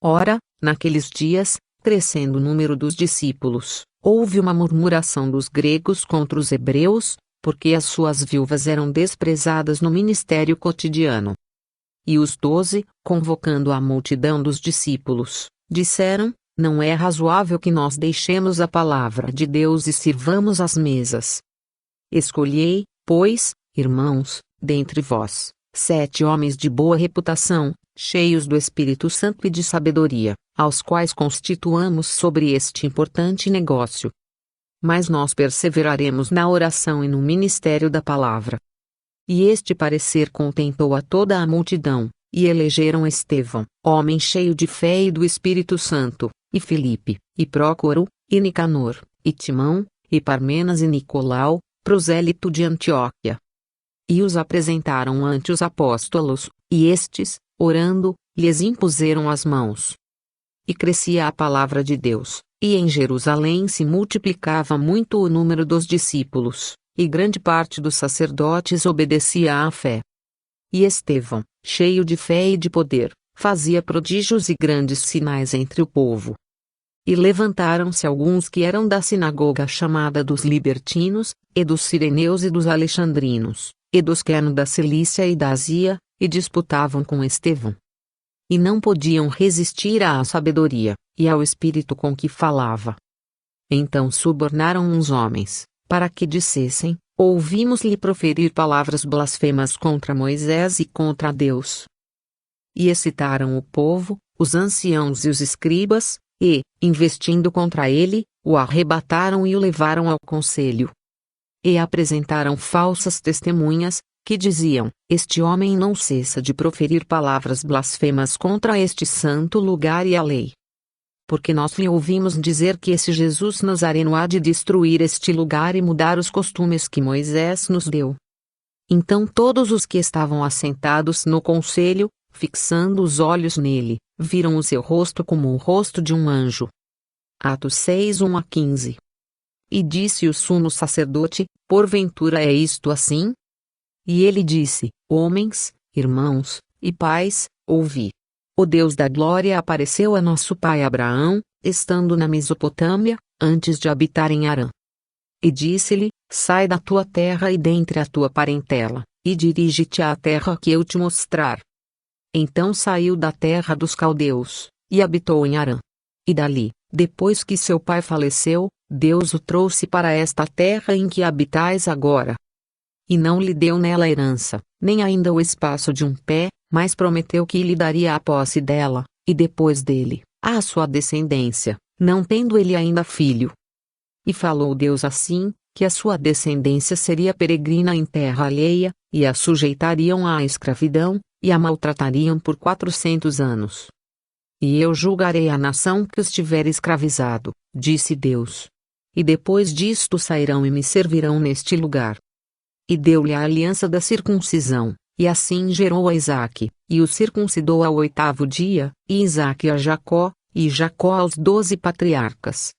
Ora, naqueles dias, crescendo o número dos discípulos, houve uma murmuração dos gregos contra os hebreus, porque as suas viúvas eram desprezadas no ministério cotidiano. E os 12, convocando a multidão dos discípulos, disseram: não é razoável que nós deixemos a palavra de Deus e sirvamos às mesas. Escolhei, pois, irmãos, dentre vós, 7 homens de boa reputação, cheios do Espírito Santo e de sabedoria, aos quais constituamos sobre este importante negócio. Mas nós perseveraremos na oração e no ministério da palavra. E este parecer contentou a toda a multidão, e elegeram Estevão, homem cheio de fé e do Espírito Santo, e Filipe, e Prócoro, e Nicanor, e Timão, e Parmenas e Nicolau, prosélito de Antioquia. E os apresentaram ante os apóstolos, e estes, orando, lhes impuseram as mãos. E crescia a palavra de Deus, e em Jerusalém se multiplicava muito o número dos discípulos, e grande parte dos sacerdotes obedecia à fé. E Estevão, cheio de fé e de poder, fazia prodígios e grandes sinais entre o povo. E levantaram-se alguns que eram da sinagoga chamada dos Libertinos, e dos Cireneus e dos Alexandrinos, e dos que eram da Cilícia e da Ásia, e disputavam com Estevão. E não podiam resistir à sabedoria, e ao espírito com que falava. Então subornaram uns homens, para que dissessem: ouvimos-lhe proferir palavras blasfemas contra Moisés e contra Deus. E excitaram o povo, os anciãos e os escribas, e, investindo contra ele, o arrebataram e o levaram ao conselho. E apresentaram falsas testemunhas, que diziam: este homem não cessa de proferir palavras blasfemas contra este santo lugar e a lei. Porque nós lhe ouvimos dizer que esse Jesus Nazareno há de destruir este lugar e mudar os costumes que Moisés nos deu. Então todos os que estavam assentados no conselho, fixando os olhos nele, viram o seu rosto como o rosto de um anjo. Atos 6, 1-15. E disse o sumo sacerdote: porventura é isto assim? E ele disse: homens, irmãos, e pais, ouvi. O Deus da glória apareceu a nosso pai Abraão, estando na Mesopotâmia, antes de habitar em Harã. E disse-lhe: sai da tua terra e dentre a tua parentela, e dirige-te à terra que eu te mostrar. Então saiu da terra dos caldeus, e habitou em Harã. E dali, depois que seu pai faleceu, Deus o trouxe para esta terra em que habitais agora. E não lhe deu nela herança, nem ainda o espaço de um pé, mas prometeu que lhe daria a posse dela, e depois dele, à sua descendência, não tendo ele ainda filho. E falou Deus assim, que a sua descendência seria peregrina em terra alheia, e a sujeitariam à escravidão, e a maltratariam por 400 anos. E eu julgarei a nação que os tiver escravizado, disse Deus. E depois disto sairão e me servirão neste lugar. E deu-lhe a aliança da circuncisão, e assim gerou a Isaque, e o circuncidou ao 8º dia, e Isaque a Jacó, e Jacó aos 12 patriarcas.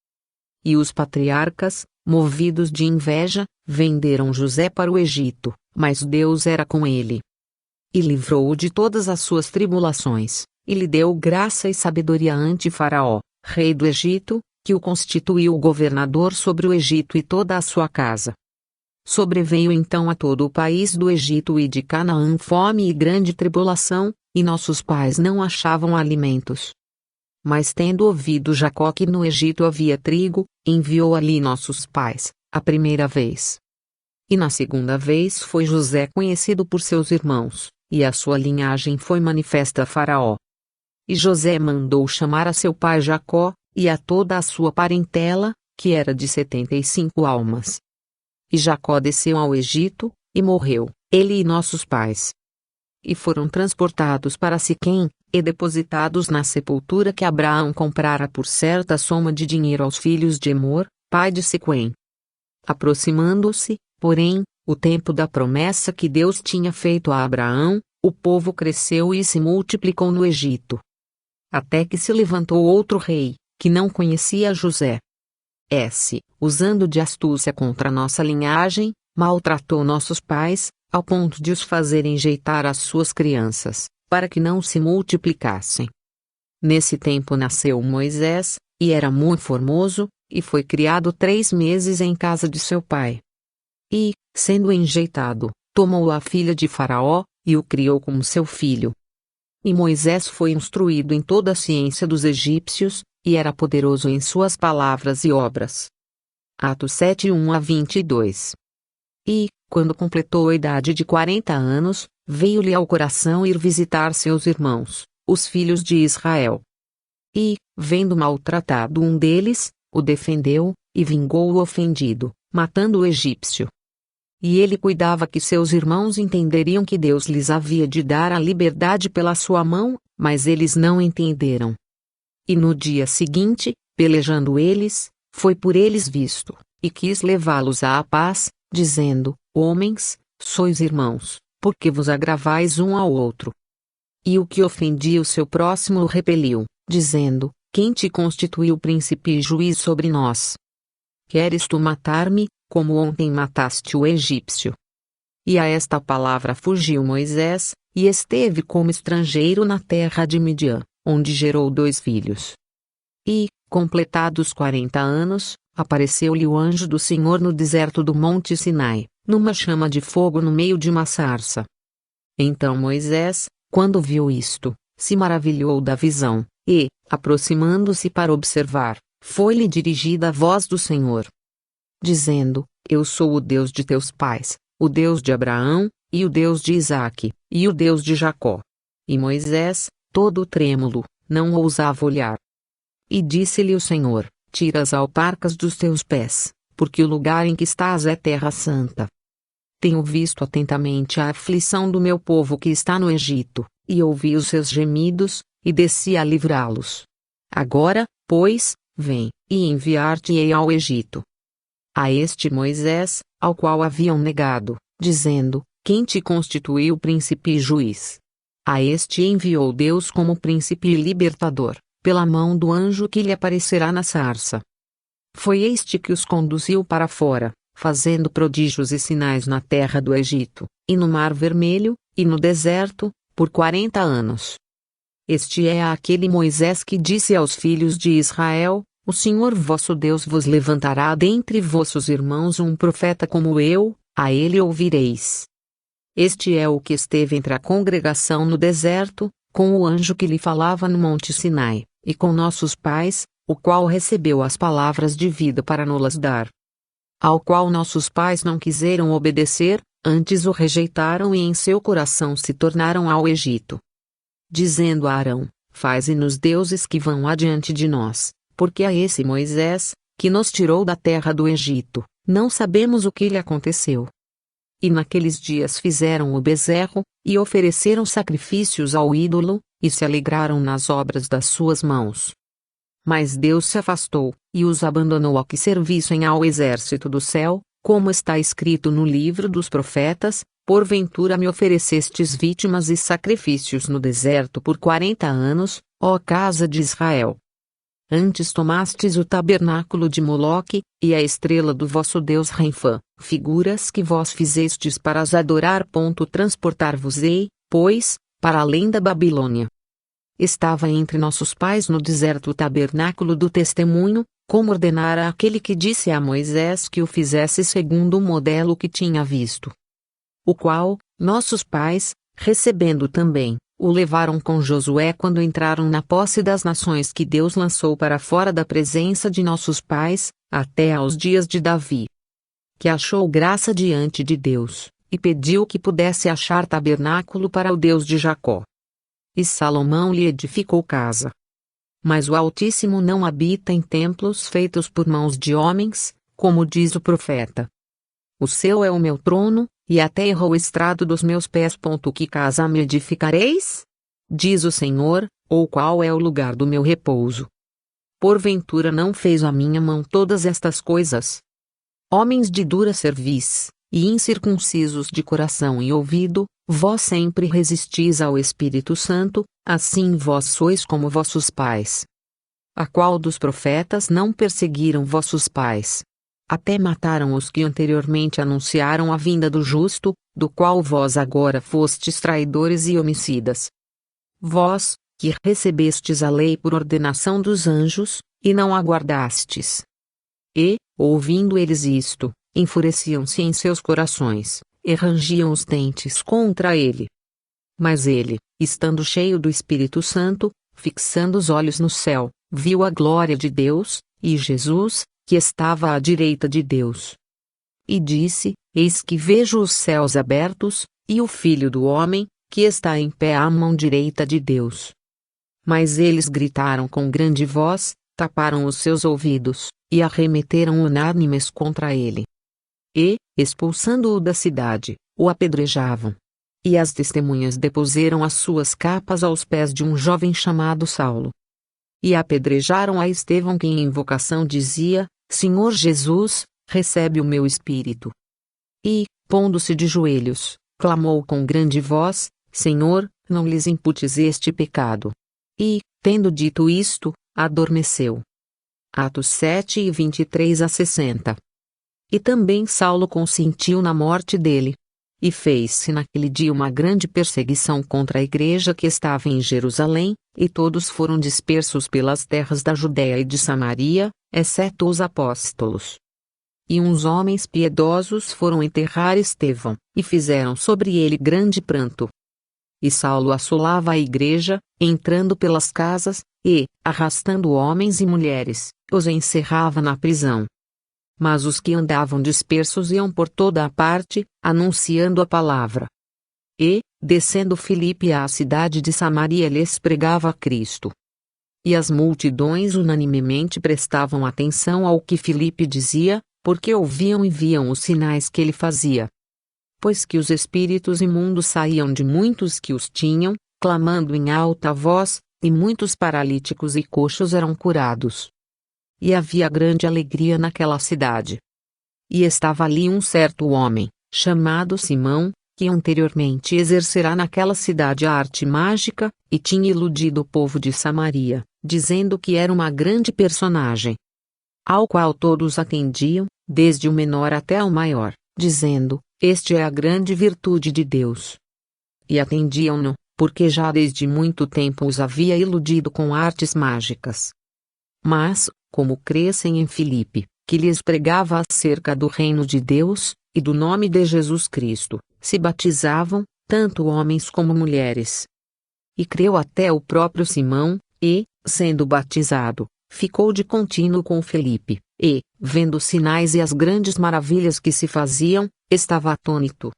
E os patriarcas, movidos de inveja, venderam José para o Egito, mas Deus era com ele. E livrou-o de todas as suas tribulações, e lhe deu graça e sabedoria ante Faraó, rei do Egito, que o constituiu governador sobre o Egito e toda a sua casa. Sobreveio então a todo o país do Egito e de Canaã fome e grande tribulação, e nossos pais não achavam alimentos. Mas tendo ouvido Jacó que no Egito havia trigo, enviou ali nossos pais, a primeira vez. E na segunda vez foi José conhecido por seus irmãos, e a sua linhagem foi manifesta a Faraó. E José mandou chamar a seu pai Jacó, e a toda a sua parentela, que era de 75 almas. E Jacó desceu ao Egito, e morreu, ele e nossos pais. E foram transportados para Siquém, e depositados na sepultura que Abraão comprara por certa soma de dinheiro aos filhos de Emor, pai de Siquém. Aproximando-se, porém, o tempo da promessa que Deus tinha feito a Abraão, o povo cresceu e se multiplicou no Egito. Até que se levantou outro rei, que não conhecia José. Usando de astúcia contra nossa linhagem, maltratou nossos pais, ao ponto de os fazer enjeitar as suas crianças, para que não se multiplicassem. Nesse tempo nasceu Moisés, e era muito formoso, e foi criado 3 meses em casa de seu pai. E, sendo enjeitado, tomou a filha de Faraó, e o criou como seu filho. E Moisés foi instruído em toda a ciência dos egípcios, e era poderoso em suas palavras e obras. Atos 7, 1-22. E, quando completou a idade de 40 anos, veio-lhe ao coração ir visitar seus irmãos, os filhos de Israel. E, vendo maltratado um deles, o defendeu, e vingou o ofendido, matando o egípcio. E ele cuidava que seus irmãos entenderiam que Deus lhes havia de dar a liberdade pela sua mão, mas eles não entenderam. E no dia seguinte, pelejando eles, foi por eles visto, e quis levá-los à paz, dizendo: Homens, sois irmãos, por que vos agravais um ao outro? E o que ofendia o seu próximo o repeliu, dizendo: Quem te constituiu príncipe e juiz sobre nós? Queres tu matar-me, como ontem mataste o egípcio? E a esta palavra fugiu Moisés, e esteve como estrangeiro na terra de Midian, onde gerou 2 filhos. E, completados 40 anos, apareceu-lhe o anjo do Senhor no deserto do monte Sinai, numa chama de fogo no meio de uma sarça. Então Moisés, quando viu isto, se maravilhou da visão, e, aproximando-se para observar, foi-lhe dirigida a voz do Senhor, dizendo: Eu sou o Deus de teus pais, o Deus de Abraão, e o Deus de Isaque, e o Deus de Jacó. E Moisés, todo trêmulo, não ousava olhar. E disse-lhe o Senhor: Tira as alparcas dos teus pés, porque o lugar em que estás é terra santa. Tenho visto atentamente a aflição do meu povo que está no Egito, e ouvi os seus gemidos, e desci a livrá-los. Agora, pois, vem, e enviar-te-ei ao Egito. A este Moisés, ao qual haviam negado, dizendo: Quem te constituiu príncipe e juiz? A este enviou Deus como príncipe e libertador, pela mão do anjo que lhe aparecerá na sarça. Foi este que os conduziu para fora, fazendo prodígios e sinais na terra do Egito, e no Mar Vermelho, e no deserto, por 40 anos. Este é aquele Moisés que disse aos filhos de Israel: O Senhor vosso Deus vos levantará dentre vossos irmãos um profeta como eu, a ele ouvireis. Este é o que esteve entre a congregação no deserto, com o anjo que lhe falava no monte Sinai, e com nossos pais, o qual recebeu as palavras de vida para nos-las dar. Ao qual nossos pais não quiseram obedecer, antes o rejeitaram e em seu coração se tornaram ao Egito. Dizendo a Arão: Faze-nos deuses que vão adiante de nós, porque a esse Moisés, que nos tirou da terra do Egito, não sabemos o que lhe aconteceu. E naqueles dias fizeram o bezerro, e ofereceram sacrifícios ao ídolo, e se alegraram nas obras das suas mãos. Mas Deus se afastou, e os abandonou a que servissem ao exército do céu, como está escrito no livro dos profetas: Porventura me oferecestes vítimas e sacrifícios no deserto por 40 anos, ó casa de Israel. Antes tomastes o tabernáculo de Moloque, e a estrela do vosso deus Renfã, figuras que vós fizestes para as adorar. Transportar-vos-ei, pois, para além da Babilônia. Estava entre nossos pais no deserto o tabernáculo do testemunho, como ordenara aquele que disse a Moisés que o fizesse segundo o modelo que tinha visto. O qual, nossos pais, recebendo também, o levaram com Josué quando entraram na posse das nações que Deus lançou para fora da presença de nossos pais, até aos dias de Davi. Que achou graça diante de Deus, e pediu que pudesse achar tabernáculo para o Deus de Jacó. E Salomão lhe edificou casa. Mas o Altíssimo não habita em templos feitos por mãos de homens, como diz o profeta. O céu é o meu trono, e a terra o estrado dos meus pés. Que casa me edificareis? Diz o Senhor, ou qual é o lugar do meu repouso? Porventura não fez a minha mão todas estas coisas? Homens de dura cerviz, e incircuncisos de coração e ouvido, vós sempre resistis ao Espírito Santo, assim vós sois como vossos pais. A qual dos profetas não perseguiram vossos pais? Até mataram os que anteriormente anunciaram a vinda do justo, do qual vós agora fostes traidores e homicidas. Vós, que recebestes a lei por ordenação dos anjos, e não a guardastes. E, ouvindo eles isto, enfureciam-se em seus corações, e rangiam os dentes contra ele. Mas ele, estando cheio do Espírito Santo, fixando os olhos no céu, viu a glória de Deus, e Jesus, que estava à direita de Deus. E disse: Eis que vejo os céus abertos, e o Filho do Homem, que está em pé à mão direita de Deus. Mas eles gritaram com grande voz, taparam os seus ouvidos, e arremeteram unânimes contra ele. E, expulsando-o da cidade, o apedrejavam. E as testemunhas depuseram as suas capas aos pés de um jovem chamado Saulo. E apedrejaram a Estevão, que em invocação dizia: Senhor Jesus, recebe o meu espírito. E, pondo-se de joelhos, clamou com grande voz: Senhor, não lhes imputes este pecado. E, tendo dito isto, adormeceu. Atos 7 e 23 a 60. E também Saulo consentiu na morte dele. E fez-se naquele dia uma grande perseguição contra a igreja que estava em Jerusalém, e todos foram dispersos pelas terras da Judéia e de Samaria, exceto os apóstolos. E uns homens piedosos foram enterrar Estevão, e fizeram sobre ele grande pranto. E Saulo assolava a igreja, entrando pelas casas, e, arrastando homens e mulheres, os encerrava na prisão. Mas os que andavam dispersos iam por toda a parte, anunciando a palavra. E, descendo Filipe à cidade de Samaria, lhes pregava a Cristo. E as multidões unanimemente prestavam atenção ao que Filipe dizia, porque ouviam e viam os sinais que ele fazia. Pois que os espíritos imundos saíam de muitos que os tinham, clamando em alta voz, e muitos paralíticos e coxos eram curados. E havia grande alegria naquela cidade. E estava ali um certo homem, chamado Simão, que anteriormente exercera naquela cidade a arte mágica, e tinha iludido o povo de Samaria, dizendo que era uma grande personagem. Ao qual todos atendiam, desde o menor até o maior, dizendo: Este é a grande virtude de Deus. E atendiam-no, porque já desde muito tempo os havia iludido com artes mágicas. Mas, como crescem em Filipe, que lhes pregava acerca do reino de Deus, e do nome de Jesus Cristo, se batizavam, tanto homens como mulheres. E creu até o próprio Simão, e, sendo batizado, ficou de contínuo com Filipe, e, vendo os sinais e as grandes maravilhas que se faziam, estava atônito.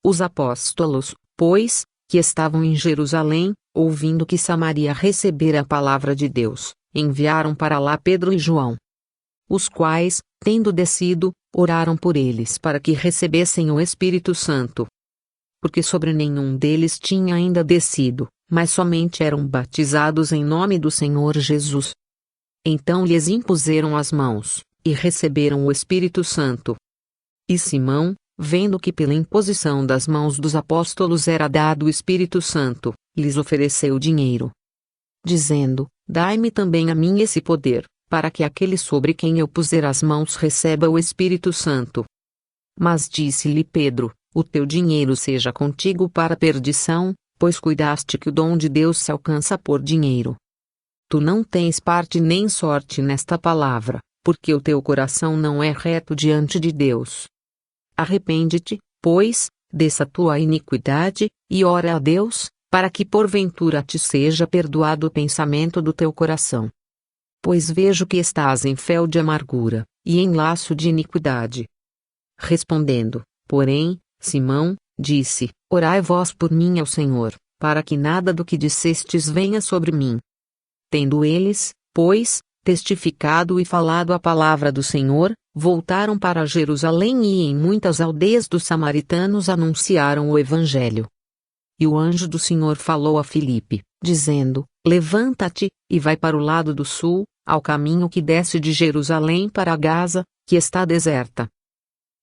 Os apóstolos, pois, que estavam em Jerusalém, ouvindo que Samaria recebera a palavra de Deus, enviaram para lá Pedro e João. Os quais, tendo descido, oraram por eles para que recebessem o Espírito Santo. Porque sobre nenhum deles tinha ainda descido, mas somente eram batizados em nome do Senhor Jesus. Então lhes impuseram as mãos, e receberam o Espírito Santo. E Simão, vendo que pela imposição das mãos dos apóstolos era dado o Espírito Santo, lhes ofereceu dinheiro, dizendo: Dai-me também a mim esse poder, para que aquele sobre quem eu puser as mãos receba o Espírito Santo. Mas disse-lhe Pedro: O teu dinheiro seja contigo para perdição, pois cuidaste que o dom de Deus se alcança por dinheiro. Tu não tens parte nem sorte nesta palavra, porque o teu coração não é reto diante de Deus. Arrepende-te, pois, dessa tua iniquidade, e ora a Deus, para que porventura te seja perdoado o pensamento do teu coração. Pois vejo que estás em fel de amargura, e em laço de iniquidade. Respondendo, porém, Simão, disse: Orai vós por mim ao Senhor, para que nada do que dissestes venha sobre mim. Tendo eles, pois, testificado e falado a palavra do Senhor, voltaram para Jerusalém e em muitas aldeias dos samaritanos anunciaram o Evangelho. E o anjo do Senhor falou a Filipe, dizendo: Levanta-te, e vai para o lado do sul, ao caminho que desce de Jerusalém para Gaza, que está deserta.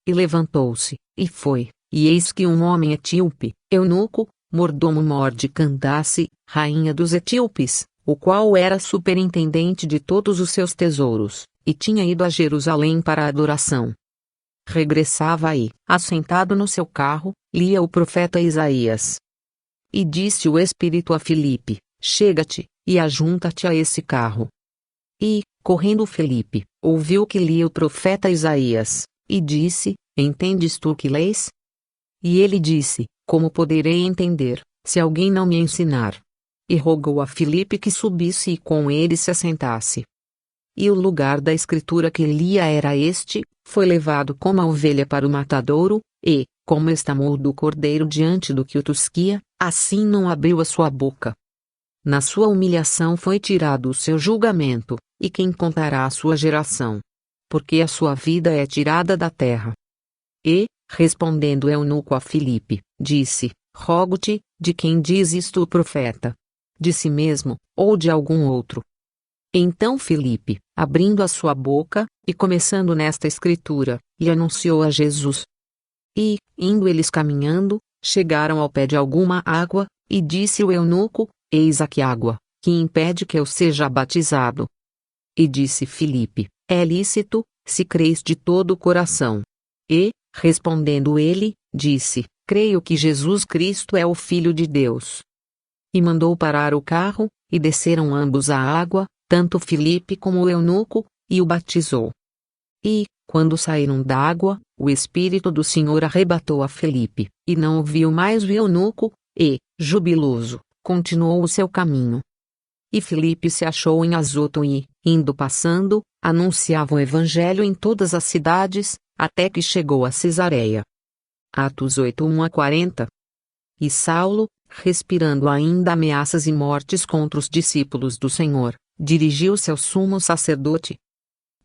E levantou-se, e foi, e eis que um homem etíope, eunuco, mordomo de Candace, rainha dos etíopes, o qual era superintendente de todos os seus tesouros, e tinha ido a Jerusalém para a adoração. Regressava aí, assentado no seu carro, lia o profeta Isaías. E disse o Espírito a Filipe: chega-te, e ajunta-te a esse carro. E, correndo Filipe, ouviu que lia o profeta Isaías, e disse, entendes tu o que lês? E ele disse, como poderei entender, se alguém não me ensinar? E rogou a Filipe que subisse e com ele se assentasse. E o lugar da escritura que lia era este: foi levado como a ovelha para o matadouro, e, como está mudo o cordeiro diante do que o tosquia, assim não abriu a sua boca. Na sua humilhação foi tirado o seu julgamento, e quem contará a sua geração? Porque a sua vida é tirada da terra. E, respondendo eunuco a Filipe, disse, rogo-te, de quem diz isto o profeta? De si mesmo, ou de algum outro? Então Filipe, abrindo a sua boca, e começando nesta escritura, lhe anunciou a Jesus. E, indo eles caminhando, chegaram ao pé de alguma água, e disse o eunuco, eis aqui água, que impede que eu seja batizado. E disse Filipe, é lícito, se crês de todo o coração. E, respondendo ele, disse, creio que Jesus Cristo é o Filho de Deus. E mandou parar o carro, e desceram ambos à água, tanto Filipe como o eunuco, e o batizou. E, quando saíram da água, o Espírito do Senhor arrebatou a Filipe, e não o viu mais o eunuco, e, jubiloso, continuou o seu caminho. E Filipe se achou em Azoto e, indo passando, anunciava o Evangelho em todas as cidades, até que chegou a Cesareia. Atos 8:1-40. E Saulo, respirando ainda ameaças e mortes contra os discípulos do Senhor, dirigiu-se ao sumo sacerdote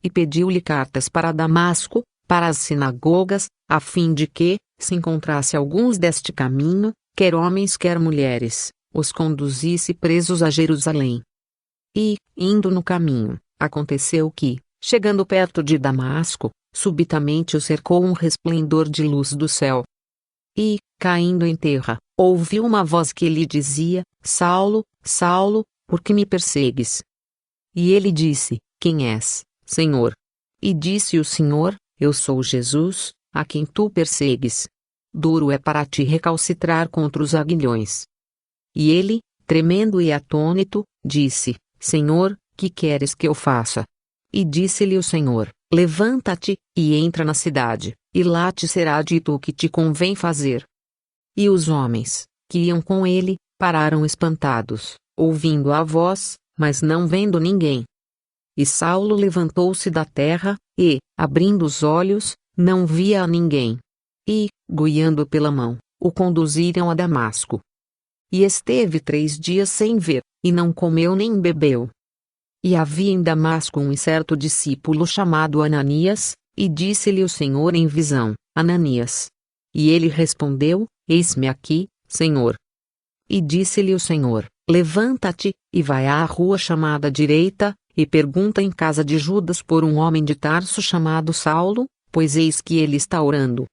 e pediu-lhe cartas para Damasco, para as sinagogas, a fim de que, se encontrasse alguns deste caminho, quer homens quer mulheres, os conduzisse presos a Jerusalém. E, indo no caminho, aconteceu que, chegando perto de Damasco, subitamente o cercou um resplendor de luz do céu. E, caindo em terra, ouviu uma voz que lhe dizia, Saulo, Saulo, por que me persegues? E ele disse, quem és, Senhor? E disse o Senhor, eu sou Jesus, a quem tu persegues. Duro é para ti recalcitrar contra os aguilhões. E ele, tremendo e atônito, disse, Senhor, que queres que eu faça? E disse-lhe o Senhor, levanta-te, e entra na cidade, e lá te será dito o que te convém fazer. E os homens, que iam com ele, pararam espantados, ouvindo a voz, mas não vendo ninguém. E Saulo levantou-se da terra, e, abrindo os olhos, não via a ninguém. E, guiando pela mão, o conduziram a Damasco. E esteve 3 dias sem ver, e não comeu nem bebeu. E havia em Damasco um certo discípulo chamado Ananias, e disse-lhe o Senhor em visão, Ananias. E ele respondeu, eis-me aqui, Senhor. E disse-lhe o Senhor, levanta-te, e vai à rua chamada direita, e pergunta em casa de Judas por um homem de Tarso chamado Saulo, pois eis que ele está orando.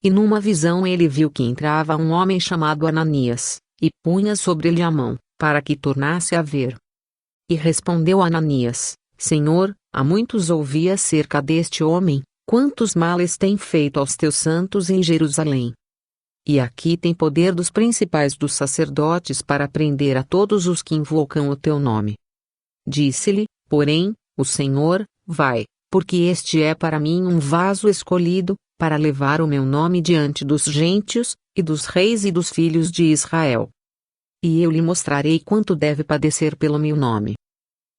E numa visão ele viu que entrava um homem chamado Ananias, e punha sobre ele a mão, para que tornasse a ver. E respondeu Ananias, Senhor, há muitos ouvi acerca deste homem, quantos males tem feito aos teus santos em Jerusalém. E aqui tem poder dos principais dos sacerdotes para prender a todos os que invocam o teu nome. Disse-lhe, porém, o Senhor, vai, porque este é para mim um vaso escolhido, para levar o meu nome diante dos gentios, e dos reis e dos filhos de Israel. E eu lhe mostrarei quanto deve padecer pelo meu nome.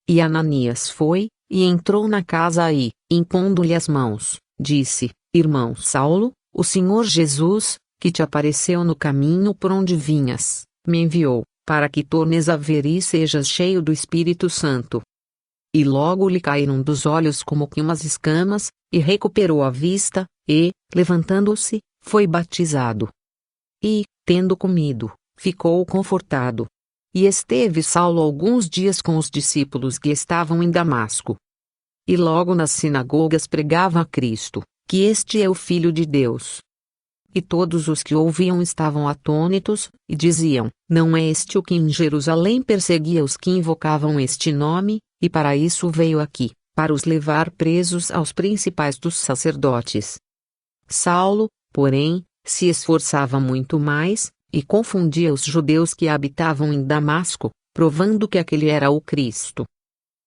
E Ananias foi, e entrou na casa e, impondo-lhe as mãos, disse, irmão Saulo, o Senhor Jesus, que te apareceu no caminho por onde vinhas, me enviou, para que tornes a ver e sejas cheio do Espírito Santo. E logo lhe caíram dos olhos como que umas escamas, e recuperou a vista, e, levantando-se, foi batizado. E, tendo comido, ficou confortado. E esteve Saulo alguns dias com os discípulos que estavam em Damasco. E logo nas sinagogas pregava a Cristo, que este é o Filho de Deus. E todos os que ouviam estavam atônitos, e diziam, não é este o que em Jerusalém perseguia os que invocavam este nome, e para isso veio aqui, para os levar presos aos principais dos sacerdotes. Saulo, porém, se esforçava muito mais, e confundia os judeus que habitavam em Damasco, provando que aquele era o Cristo.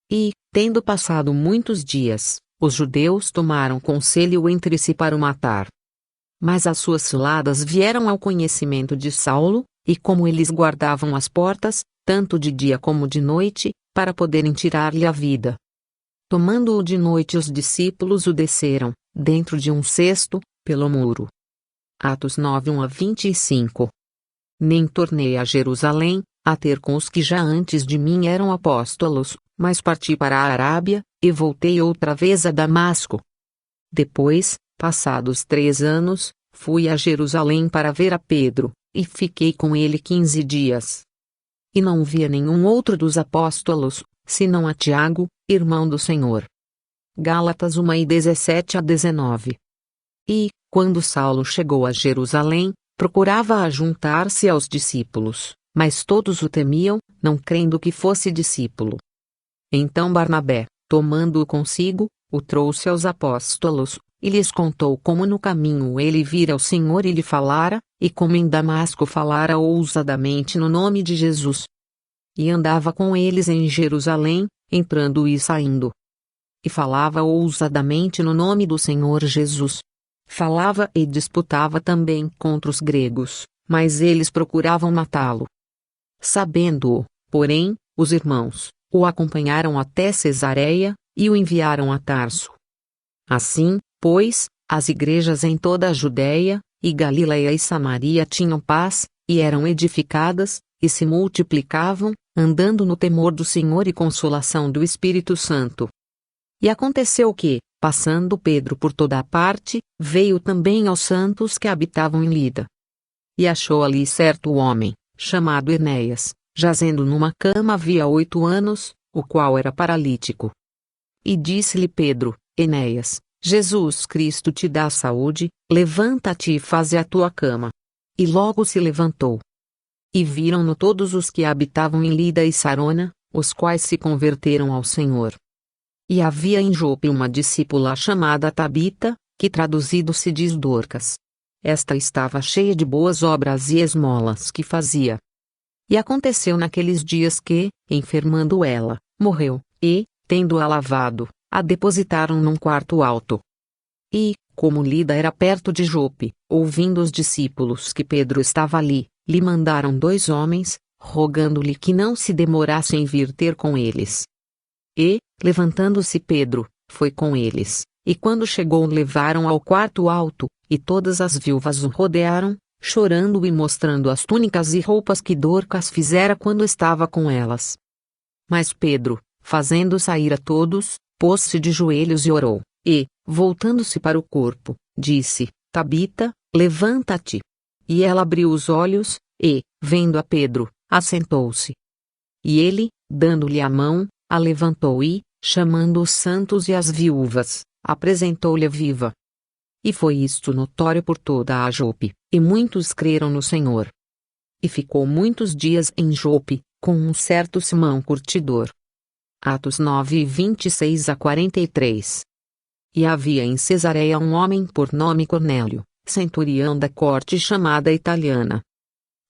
E, tendo passado muitos dias, os judeus tomaram conselho entre si para o matar. Mas as suas ciladas vieram ao conhecimento de Saulo, e como eles guardavam as portas, tanto de dia como de noite, para poderem tirar-lhe a vida. Tomando-o de noite, os discípulos o desceram, dentro de um cesto, pelo muro. Atos 9, 1-25. Nem tornei a Jerusalém, a ter com os que já antes de mim eram apóstolos, mas parti para a Arábia, e voltei outra vez a Damasco. Depois, passados 3 anos, fui a Jerusalém para ver a Pedro, e fiquei com ele 15 dias. E não via nenhum outro dos apóstolos, senão a Tiago, irmão do Senhor. Gálatas 1:17-19. E, quando Saulo chegou a Jerusalém, procurava ajuntar-se aos discípulos, mas todos o temiam, não crendo que fosse discípulo. Então Barnabé, tomando-o consigo, o trouxe aos apóstolos, e lhes contou como no caminho ele vira o Senhor e lhe falara, e como em Damasco falara ousadamente no nome de Jesus. E andava com eles em Jerusalém, entrando e saindo. E falava ousadamente no nome do Senhor Jesus. Falava e disputava também contra os gregos, mas eles procuravam matá-lo. Sabendo-o, porém, os irmãos, o acompanharam até Cesareia, e o enviaram a Tarso. Assim, pois, as igrejas em toda a Judéia, e Galiléia e Samaria tinham paz, e eram edificadas, e se multiplicavam, andando no temor do Senhor e consolação do Espírito Santo. E aconteceu que, passando Pedro por toda a parte, veio também aos santos que habitavam em Lida. E achou ali certo homem, chamado Enéas, jazendo numa cama havia 8 anos, o qual era paralítico. E disse-lhe Pedro: Enéas, Jesus Cristo te dá saúde, levanta-te e faze a tua cama. E logo se levantou. E viram-no todos os que habitavam em Lida e Sarona, os quais se converteram ao Senhor. E havia em Jope uma discípula chamada Tabita, que traduzido se diz Dorcas. Esta estava cheia de boas obras e esmolas que fazia. E aconteceu naqueles dias que, enfermando ela, morreu, e, tendo-a lavado, a depositaram num quarto alto. E, como Lida era perto de Jope, ouvindo os discípulos que Pedro estava ali, lhe mandaram 2 homens, rogando-lhe que não se demorasse em vir ter com eles. E, levantando-se Pedro, foi com eles, e quando chegou levaram ao quarto alto, e todas as viúvas o rodearam, chorando e mostrando as túnicas e roupas que Dorcas fizera quando estava com elas. Mas Pedro, fazendo sair a todos, pôs-se de joelhos e orou, e, voltando-se para o corpo, disse: Tabita, levanta-te. E ela abriu os olhos, e, vendo a Pedro, assentou-se. E ele, dando-lhe a mão, a levantou e, chamando os santos e as viúvas, apresentou-lhe viva. E foi isto notório por toda a Jope, e muitos creram no Senhor. E ficou muitos dias em Jope, com um certo Simão curtidor. Atos 9:26-43. E havia em Cesareia um homem por nome Cornélio, centurião da corte chamada italiana.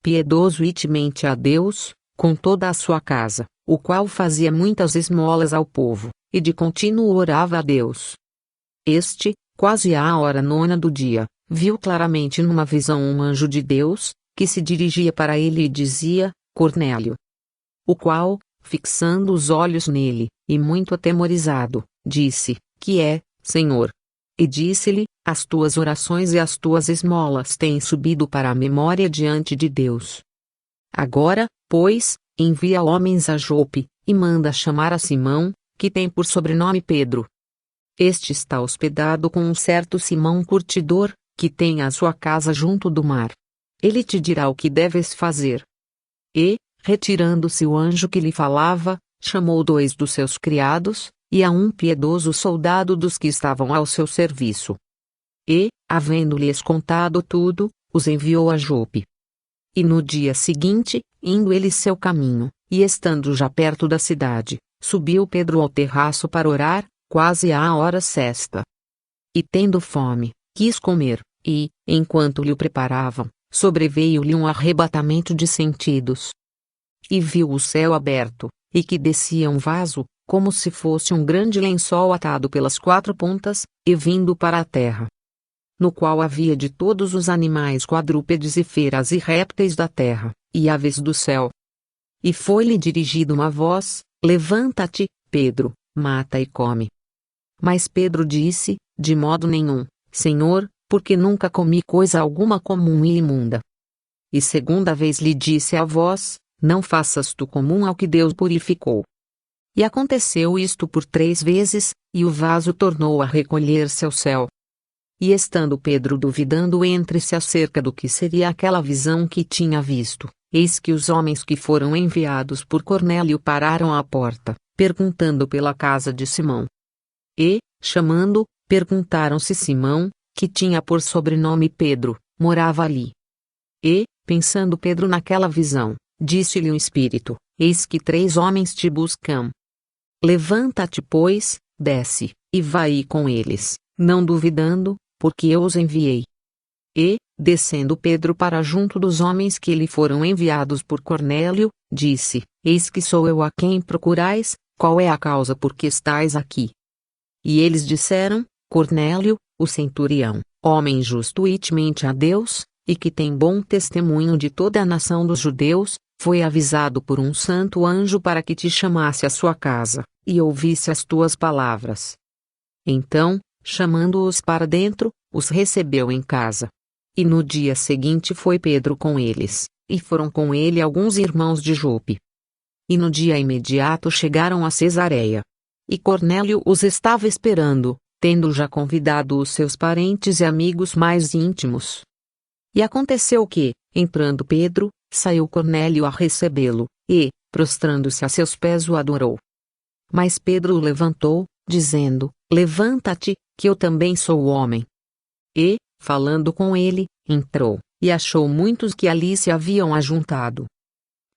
Piedoso e temente a Deus, com toda a sua casa, o qual fazia muitas esmolas ao povo, e de contínuo orava a Deus. Este, quase à hora 9 do dia, viu claramente numa visão um anjo de Deus, que se dirigia para ele e dizia: Cornélio. O qual, fixando os olhos nele, e muito atemorizado, disse: Que é, Senhor? E disse-lhe: As tuas orações e as tuas esmolas têm subido para a memória diante de Deus. Agora, pois, envia homens a Jope, e manda chamar a Simão, que tem por sobrenome Pedro. Este está hospedado com um certo Simão curtidor, que tem a sua casa junto do mar. Ele te dirá o que deves fazer. E, retirando-se o anjo que lhe falava, chamou 2 dos seus criados, e a um piedoso soldado dos que estavam ao seu serviço. E, havendo-lhes contado tudo, os enviou a Jope. E no dia seguinte, indo ele seu caminho, e estando já perto da cidade, subiu Pedro ao terraço para orar, quase à hora sexta. E tendo fome, quis comer, e, enquanto lhe o preparavam, sobreveio-lhe um arrebatamento de sentidos. e viu o céu aberto, e que descia um vaso, como se fosse um grande lençol atado pelas 4 pontas, e vindo para a terra. No qual havia de todos os animais quadrúpedes e feras e répteis da terra, e aves do céu. E foi-lhe dirigida uma voz: Levanta-te, Pedro, mata e come. Mas Pedro disse: De modo nenhum, Senhor, porque nunca comi coisa alguma comum e imunda. E segunda vez lhe disse a voz: Não faças tu comum ao que Deus purificou. E aconteceu isto por 3 vezes, e o vaso tornou a recolher-se ao céu. E estando Pedro duvidando entre-se acerca do que seria aquela visão que tinha visto, eis que os homens que foram enviados por Cornélio pararam à porta, perguntando pela casa de Simão. E, chamando, perguntaram se Simão, que tinha por sobrenome Pedro, morava ali. E, pensando Pedro naquela visão, disse-lhe o Espírito: Eis que 3 homens te buscam. Levanta-te, pois, desce, e vai com eles, não duvidando, porque eu os enviei. E, descendo Pedro para junto dos homens que lhe foram enviados por Cornélio, disse: Eis que sou eu a quem procurais, qual é a causa por que estais aqui? E eles disseram: Cornélio, o centurião, homem justo e temente a Deus, e que tem bom testemunho de toda a nação dos judeus, foi avisado por um santo anjo para que te chamasse à sua casa, e ouvisse as tuas palavras. Então, chamando-os para dentro, os recebeu em casa. E no dia seguinte foi Pedro com eles, e foram com ele alguns irmãos de Jope. E no dia imediato chegaram a Cesareia. E Cornélio os estava esperando, tendo já convidado os seus parentes e amigos mais íntimos. E aconteceu que, entrando Pedro, saiu Cornélio a recebê-lo, e, prostrando-se a seus pés, o adorou. Mas Pedro o levantou, dizendo: Levanta-te, que eu também sou homem. E, falando com ele, entrou, e achou muitos que ali se haviam ajuntado.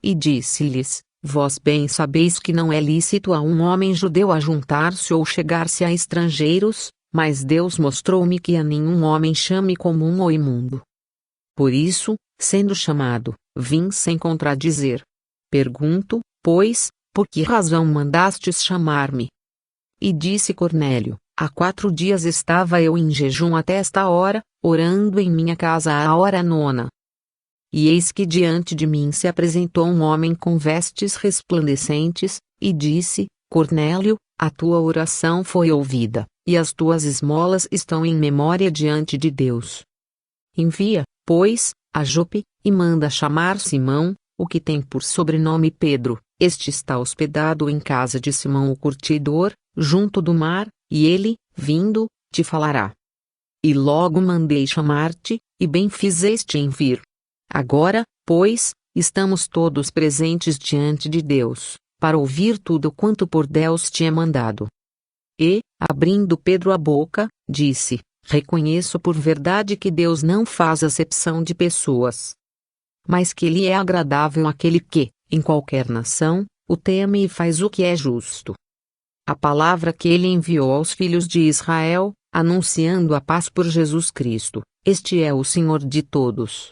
E disse-lhes: Vós bem sabeis que não é lícito a um homem judeu ajuntar-se ou chegar-se a estrangeiros, mas Deus mostrou-me que a nenhum homem chame comum ou imundo. Por isso, sendo chamado, vim sem contradizer. Pergunto, pois, por que razão mandastes chamar-me? E disse Cornélio: Há 4 dias estava eu em jejum até esta hora, orando em minha casa à hora 9. E eis que diante de mim se apresentou um homem com vestes resplandecentes, e disse: Cornélio, a tua oração foi ouvida, e as tuas esmolas estão em memória diante de Deus. Envia, pois, a Jope, e manda chamar Simão, o que tem por sobrenome Pedro. Este está hospedado em casa de Simão o curtidor, junto do mar, e ele, vindo, te falará. E logo mandei chamar-te, e bem fizeste em vir. Agora, pois, estamos todos presentes diante de Deus, para ouvir tudo quanto por Deus te é mandado. E, abrindo Pedro a boca, disse: Reconheço por verdade que Deus não faz acepção de pessoas, mas que lhe é agradável aquele que, em qualquer nação, o teme e faz o que é justo. A palavra que ele enviou aos filhos de Israel, anunciando a paz por Jesus Cristo, este é o Senhor de todos.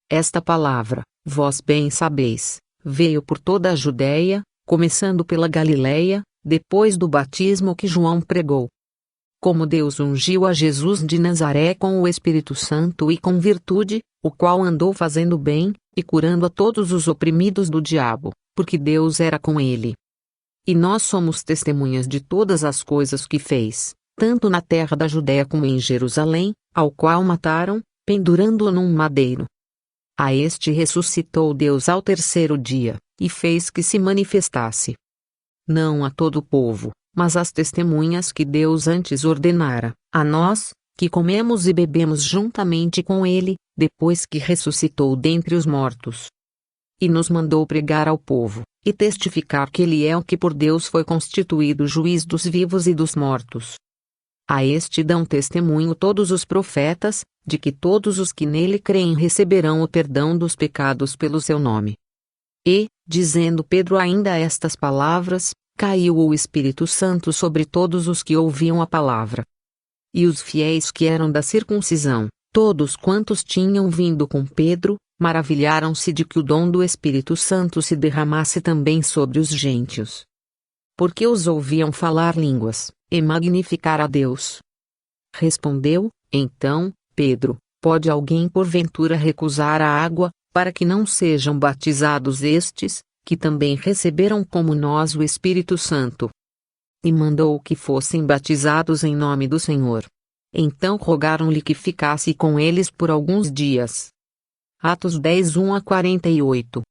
Esta palavra, vós bem sabeis, veio por toda a Judéia, começando pela Galileia, depois do batismo que João pregou. Como Deus ungiu a Jesus de Nazaré com o Espírito Santo e com virtude, o qual andou fazendo bem, e curando a todos os oprimidos do diabo, porque Deus era com ele. E nós somos testemunhas de todas as coisas que fez, tanto na terra da Judéia como em Jerusalém, ao qual mataram, pendurando-o num madeiro. A este ressuscitou Deus ao 3º dia, e fez que se manifestasse. Não a todo o povo, mas às testemunhas que Deus antes ordenara, a nós, que comemos e bebemos juntamente com ele, depois que ressuscitou dentre os mortos. E nos mandou pregar ao povo, e testificar que ele é o que por Deus foi constituído juiz dos vivos e dos mortos. A este dão testemunho todos os profetas, de que todos os que nele creem receberão o perdão dos pecados pelo seu nome. E, dizendo Pedro ainda estas palavras, caiu o Espírito Santo sobre todos os que ouviam a palavra. E os fiéis que eram da circuncisão, todos quantos tinham vindo com Pedro, maravilharam-se de que o dom do Espírito Santo se derramasse também sobre os gentios. Porque os ouviam falar línguas, e magnificar a Deus. Respondeu, então, Pedro: pode alguém porventura recusar a água, para que não sejam batizados estes, que também receberam como nós o Espírito Santo? E mandou que fossem batizados em nome do Senhor. Então rogaram-lhe que ficasse com eles por alguns dias. Atos 10, 1-48.